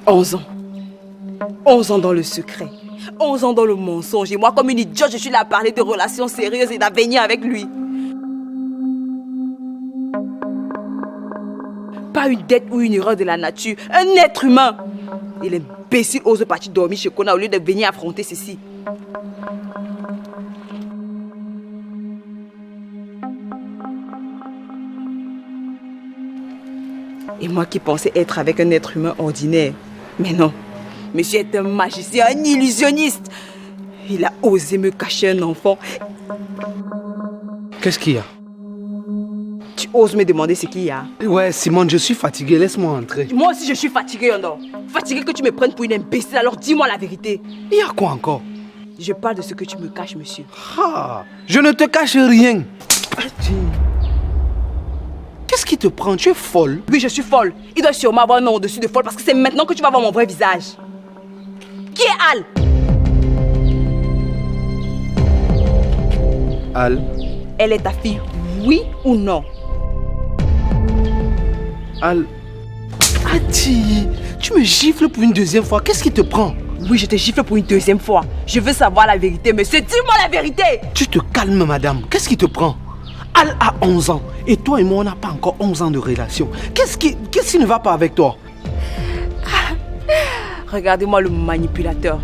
11 ans. 11 ans dans le secret. 11 ans dans le mensonge. Et moi, comme une idiote, je suis là à parler de relations sérieuses et d'avenir avec lui. Pas une dette ou une erreur de la nature. Un être humain. Et l'imbécile ose partir dormir chez Kona au lieu de venir affronter ceci. Et moi qui pensais être avec un être humain ordinaire. Mais non. Monsieur est un magicien, un illusionniste. Il a osé me cacher un enfant. Qu'est-ce qu'il y a? Tu oses me demander ce qu'il y a? Ouais, Simone, je suis fatigué, laisse-moi entrer. Moi aussi je suis fatiguée, Yondo. Fatiguée que tu me prennes pour une imbécile, alors dis-moi la vérité. Il y a quoi encore? Je parle de ce que tu me caches, monsieur. Ah, je ne te cache rien. Qu'est-ce qui te prend? Tu es folle? Oui, je suis folle. Il doit sûrement avoir un nom au-dessus de folle parce que c'est maintenant que tu vas voir mon vrai visage. Qui est Al? Al? Elle est ta fille, oui ou non? Al... Ati, tu me gifles pour une deuxième fois. Qu'est-ce qui te prend? Oui, je te gifle pour une deuxième fois. Je veux savoir la vérité, monsieur. Dis-moi la vérité. Tu te calmes, madame. Qu'est-ce qui te prend? Al a 11 ans. Et toi et moi, on n'a pas encore 11 ans de relation. Qu'est-ce qui ne va pas avec toi? Regardez-moi le manipulateur.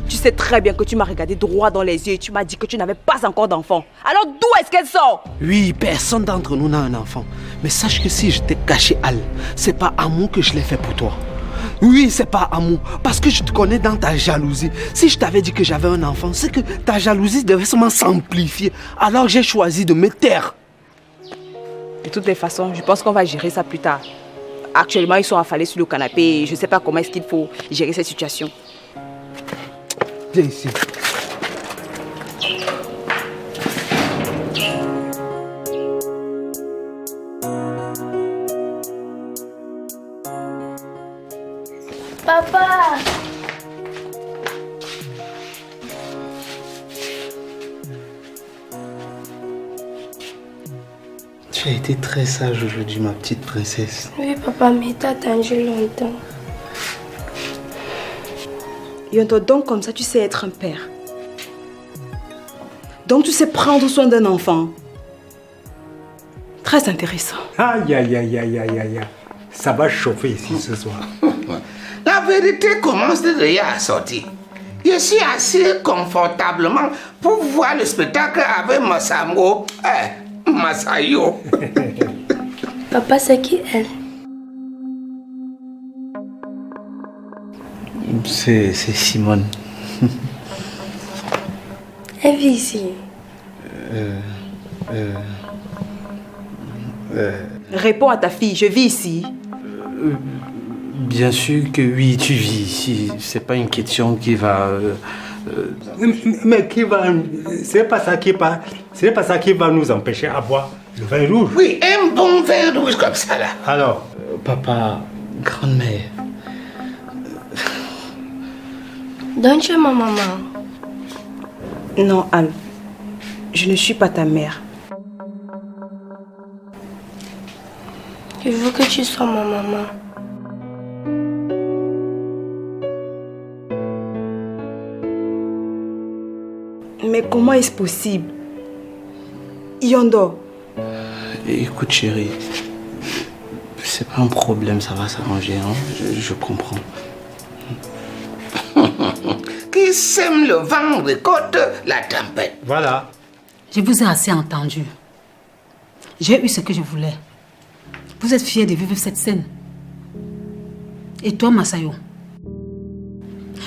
Tu sais très bien que tu m'as regardé droit dans les yeux et tu m'as dit que tu n'avais pas encore d'enfant. Alors d'où est-ce qu'elle sort? Oui, personne d'entre nous n'a un enfant. Mais sache que si je t'ai caché Al, c'est pas amour que je l'ai fait pour toi. Oui, c'est pas amour. Parce que je te connais dans ta jalousie. Si je t'avais dit que j'avais un enfant, c'est que ta jalousie devait seulement s'amplifier. Alors j'ai choisi de me taire. De toutes les façons, je pense qu'on va gérer ça plus tard. Actuellement, ils sont affalés sur le canapé et je ne sais pas comment est-ce qu'il faut gérer cette situation. Viens ici. Papa! Tu as été très sage aujourd'hui, ma petite princesse. Oui, papa, mais t'as attendu longtemps. Yondo, donc comme ça, tu sais être un père. Donc tu sais prendre soin d'un enfant. Très intéressant. Aïe, aïe, aïe, aïe, aïe, aïe. Ça va chauffer ici ce soir. La vérité commence déjà à sortir. Je suis assis confortablement pour voir le spectacle avec Massamo. Massayo. Papa, c'est qui elle? C'est Simone. Elle vit ici. Réponds à ta fille, je vis ici. Bien sûr que oui, tu vis ici. C'est pas une question qui va... Mais qui va... C'est pas ça qui va nous empêcher à boire le vin rouge. Oui, un bon vin rouge comme ça là. Alors, Papa, grand-mère... Donc tu es ma maman. Non, Al. Je ne suis pas ta mère. Je veux que tu sois ma maman. Mais comment est-ce possible? Yondo. Écoute chérie, c'est pas un problème, ça va s'arranger, hein? Je comprends. Qui sème le vent récolte la tempête. voilà. Je vous ai assez entendu. J'ai eu ce que je voulais. Vous êtes fiers de vivre cette scène. Et toi, Massayo,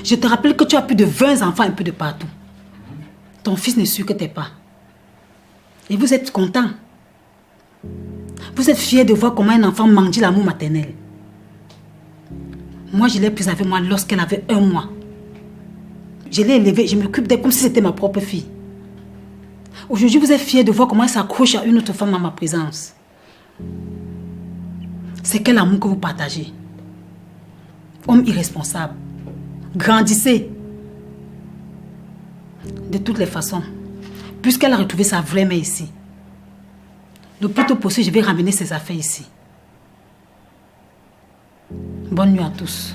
je te rappelle que tu as plus de 20 enfants un peu de partout. Ton fils ne suit que tes pas. Et vous êtes content. Vous êtes fiers de voir comment un enfant mendie l'amour maternel. Moi, je l'ai prise avec moi lorsqu'elle avait 1 mois. Je l'ai élevée, je m'occupe d'elle comme si c'était ma propre fille. Aujourd'hui, vous êtes fiers de voir comment elle s'accroche à une autre femme en ma présence. C'est quel amour que vous partagez? Homme irresponsable. Grandissez. De toutes les façons, puisqu'elle a retrouvé sa vraie mère ici, le plus tôt possible, je vais ramener ses affaires ici. Bonne nuit à tous.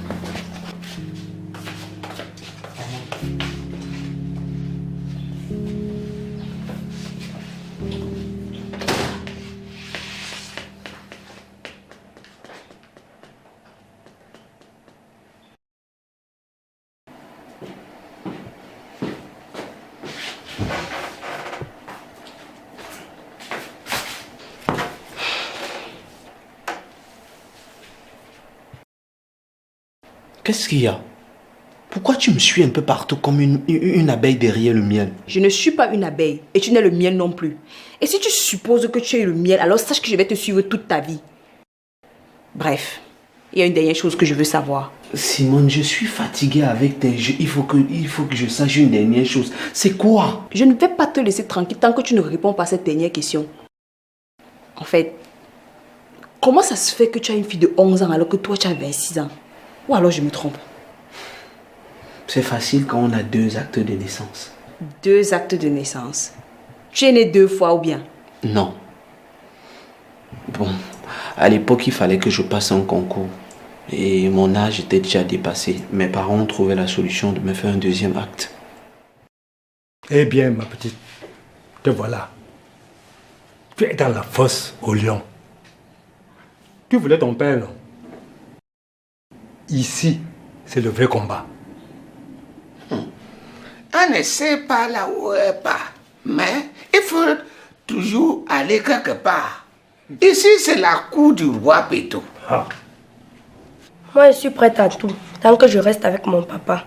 Qu'est-ce qu'il y a? Pourquoi tu me suis un peu partout comme une abeille derrière le miel? Je ne suis pas une abeille et tu n'es le miel non plus. Et si tu supposes que tu es le miel, alors sache que je vais te suivre toute ta vie. Bref, il y a une dernière chose que je veux savoir. Simone, je suis fatigué avec tes jeux. Il faut que je sache une dernière chose. C'est quoi? Je ne vais pas te laisser tranquille tant que tu ne réponds pas à cette dernière question. En fait, comment ça se fait que tu as une fille de 11 ans alors que toi tu as 26 ans? Ou alors je me trompe? C'est facile quand on a 2 actes de naissance. 2 actes de naissance. Tu es né 2 fois ou bien? Non. Bon, à l'époque, il fallait que je passe un concours. Et mon âge était déjà dépassé. Mes parents ont trouvé la solution de me faire un 2e acte. Eh bien, ma petite, te voilà. Tu es dans la fosse au lion. Tu voulais ton père, non? Ici, c'est le vrai combat. On ne sait pas là où elle part, mais il faut toujours aller quelque part. Ici, c'est la cour du roi Péto. Ah. Moi, je suis prête à tout, tant que je reste avec mon papa.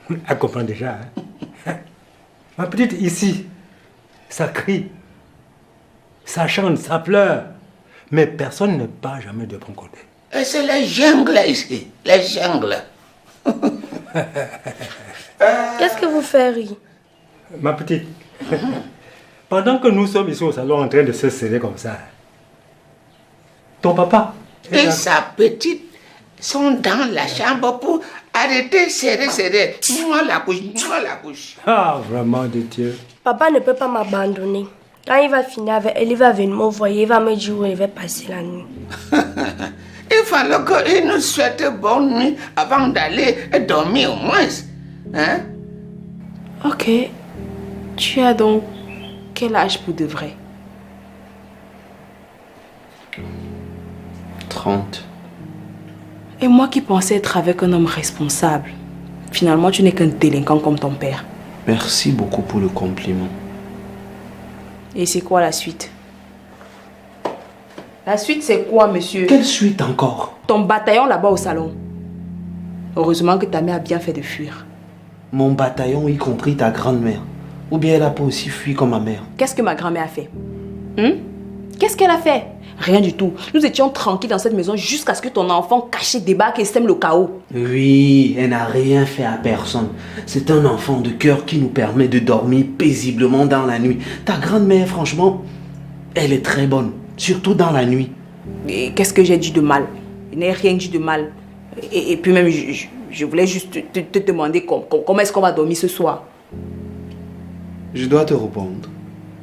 Elle comprend déjà. Hein? Ma petite, ici, ça crie, ça chante, ça pleure. Mais personne ne part jamais de bon côté. Et c'est les jungles ici, les jungles. Qu'est-ce que vous faites rire? Ma petite, pendant que nous sommes ici au salon en train de se serrer comme ça, ton papa Et sa petite sont dans la chambre pour arrêter, serrer. Moi la couche. Ah, vraiment de Dieu. Papa ne peut pas m'abandonner. Quand il va finir avec elle, il va venir me voir, il va me dire où il va passer la nuit. Il fallait qu'il nous souhaite bonne nuit avant d'aller dormir au moins. Hein? Ok. Tu as donc quel âge pour de vrai? 30. Et moi qui pensais être avec un homme responsable. Finalement, tu n'es qu'un délinquant comme ton père. Merci beaucoup pour le compliment. Et c'est quoi la suite? La suite, c'est quoi, monsieur? Quelle suite encore? Ton bataillon là-bas au salon. Heureusement que ta mère a bien fait de fuir. Mon bataillon, y compris ta grand-mère. Ou bien elle a pas aussi fui comme ma mère. Qu'est-ce que ma grand-mère a fait? Qu'est-ce qu'elle a fait? Rien du tout. Nous étions tranquilles dans cette maison jusqu'à ce que ton enfant caché débarque et sème le chaos. Oui, elle n'a rien fait à personne. C'est un enfant de cœur qui nous permet de dormir paisiblement dans la nuit. Ta grand-mère, franchement, elle est très bonne. Surtout dans la nuit. Et qu'est-ce que j'ai dit de mal? Je n'ai rien dit de mal. Et puis même, je voulais juste te demander comment est-ce qu'on va dormir ce soir. Je dois te répondre.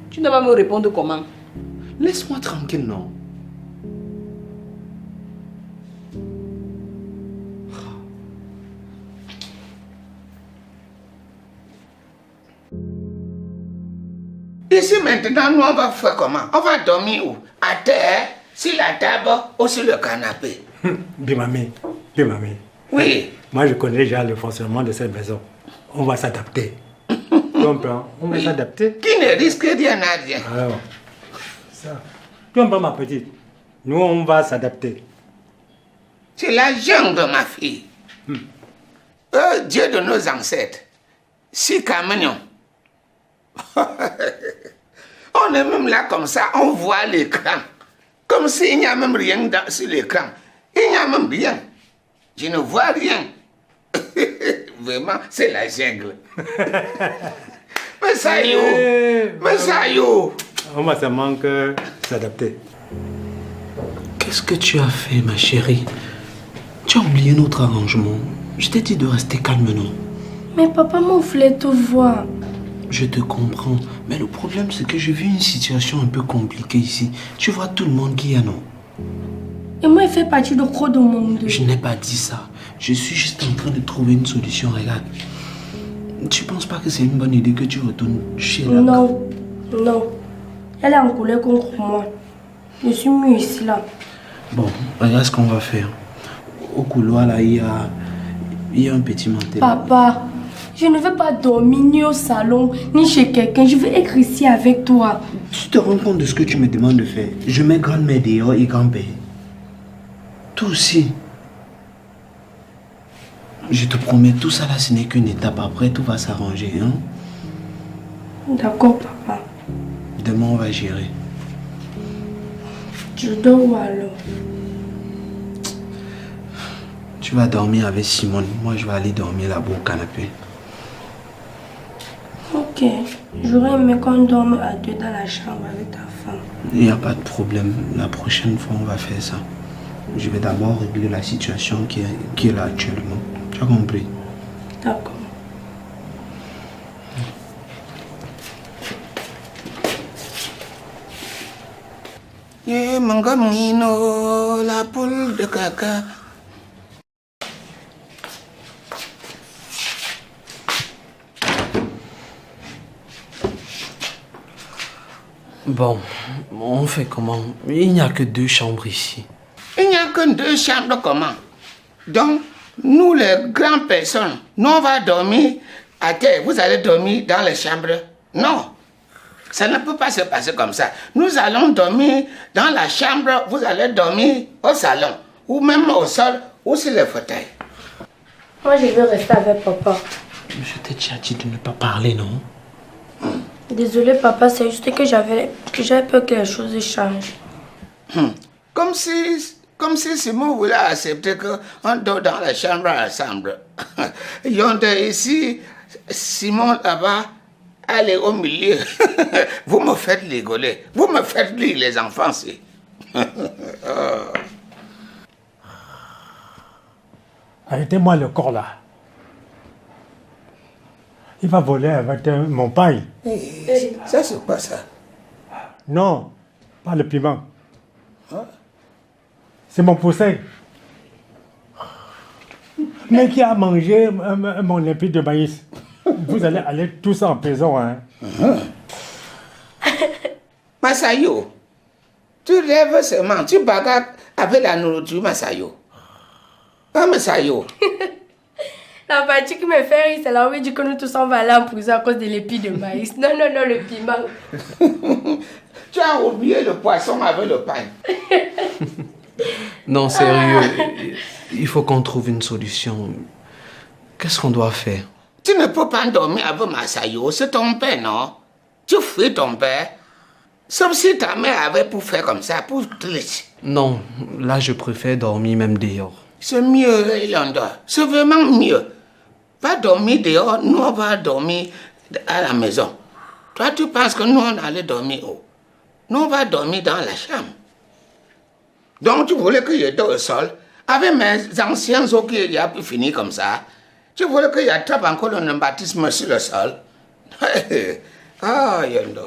Tu ne vas me répondre comment? Laisse-moi tranquille, non? Ici maintenant, nous on va faire comment? On va dormir où? À terre, sur la table ou sur le canapé? Bimami. Oui. Moi, je connais déjà le fonctionnement de cette maison. On va s'adapter. Tu comprends? On va s'adapter. Qui ne risque rien à rien. Alors, ça. Tu comprends, ma petite? Nous, on va s'adapter. C'est la jungle, ma fille. Dieu de nos ancêtres. Si Camignon. On est même là comme ça, on voit l'écran. Comme s'il n'y a même rien sur l'écran. Il n'y a même rien. Je ne vois rien. Vraiment, c'est la jungle. Mais ça y est. On va seulement que s'adapter. Qu'est-ce que tu as fait, ma chérie? Tu as oublié notre arrangement. Je t'ai dit de rester calme, non? Mais papa, moi, je voulais te voir. Je te comprends. Mais le problème, c'est que je vis une situation un peu compliquée ici. Tu vois tout le monde qui y a, non? Et moi, il fait partie de trop de monde. Je n'ai pas dit ça. Je suis juste en train de trouver une solution. Regarde. Tu penses pas que c'est une bonne idée que tu retournes chez la... Non, non. Elle est en colère contre moi. Je suis mieux ici, là. Bon, regarde ce qu'on va faire. Au couloir, là, il y a un petit mantel. Papa, je ne veux pas dormir ni au salon, ni chez quelqu'un. Je veux être ici avec toi. Tu te rends compte de ce que tu me demandes de faire? Je mets grand-mère dehors et grand-père. Toi aussi. Je te promets, tout ça là, ce n'est qu'une étape. Après, tout va s'arranger. Hein? D'accord, papa. Demain, on va gérer. Je dors où alors? Tu vas dormir avec Simone. Moi, je vais aller dormir là-bas au canapé. Ok. J'aurais aimé qu'on dorme à deux dans la chambre avec ta femme. Il n'y a pas de problème. La prochaine fois, on va faire ça. Je vais d'abord régler la situation qui est là actuellement. Tu as compris? D'accord. Mangamino, la poule de caca. Bon, on fait comment? Il n'y a que 2 chambres ici. Il n'y a que 2 chambres, comment? Donc, nous les grandes personnes, nous on va dormir à terre. Vous allez dormir dans les chambres? Non. Ça ne peut pas se passer comme ça. Nous allons dormir dans la chambre, vous allez dormir au salon, ou même au sol, ou sur les fauteuils. Moi, je veux rester avec papa. Je t'ai déjà dit de ne pas parler, non? Désolé, papa, c'est juste que j'avais peur que les choses changent. Comme si Simon voulait accepter qu'on dort dans la chambre ensemble. Yonde ici, Simon là-bas, allez au milieu. Vous me faites rigoler. Vous me faites rire, les enfants, c'est. Arrêtez-moi le corps là. Il va voler avec mon pain. Ça, c'est quoi ça? Non, pas le piment. C'est mon poussin. Mais qui a mangé mon épi de maïs. Vous allez aller tous en prison, hein. Masayo, tu rêves seulement, tu bagarres avec la nourriture, Masayo. Ah, Masayo. La partie qui me fait rire, c'est là où il dit que nous tous on va aller en prison à cause de l'épi de maïs. Non, non, non, le piment. Tu as oublié le poisson avec le pain. Non, sérieux. Il faut qu'on trouve une solution. Qu'est-ce qu'on doit faire? Tu ne peux pas dormir avec Masayo, c'est ton père, non? Tu fuis ton père. Sauf si ta mère avait pour faire comme ça, pour triste. Non, là je préfère dormir même dehors. C'est mieux, Yolanda. C'est vraiment mieux. Va dormir dehors, nous on va dormir à la maison. Toi, tu penses que nous on allait dormir où? Nous on va dormir dans la chambre. Donc tu voulais que je dors au sol? Avec mes anciens os qui a pu finir comme ça. Tu voulais que je tape encore le baptisme sur le sol? Ah, Yolanda.